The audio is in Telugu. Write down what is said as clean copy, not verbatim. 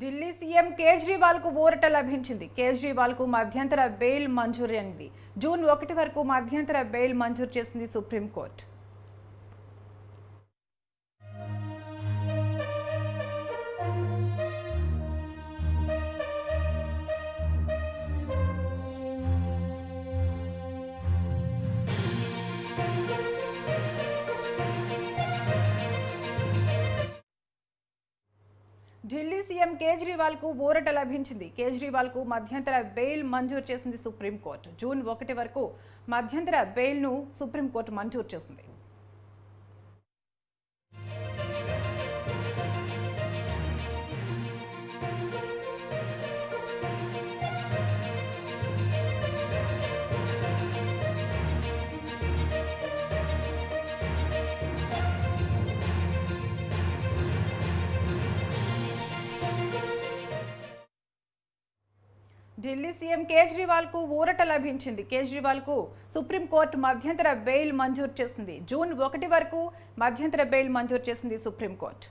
ఢిల్లీ సీఎం కేజ్రీవాల్ కు ఊరట లభించింది. కేజ్రీవాల్ కు మధ్యంతర బెయిల్ మంజూరైంది. జూన్ 1 వరకు మధ్యంతర బెయిల్ మంజూరు చేసింది సుప్రీంకోర్టు. ఢిల్లీ సీఎం కేజ్రీవాల్ కు ఊరట లభించింది. కేజ్రీవాల్ కు మధ్యంతర బెయిల్ మంజూరు చేసింది సుప్రీంకోర్టు. జూన్ 1 వరకు మధ్యంతర బెయిల్ ను సుప్రీంకోర్టు మంజూరు చేసింది. ఢిల్లీ సీఎం కేజ్రీవాల్ కు ఊరట లభించింది. కేజ్రీవాల్ కు సుప్రీంకోర్టు మధ్యంతర బెయిల్ మంజూరు చేసింది. జూన్ 1 వరకు మధ్యంతర బెయిల్ మంజూరు చేసింది సుప్రీంకోర్టు.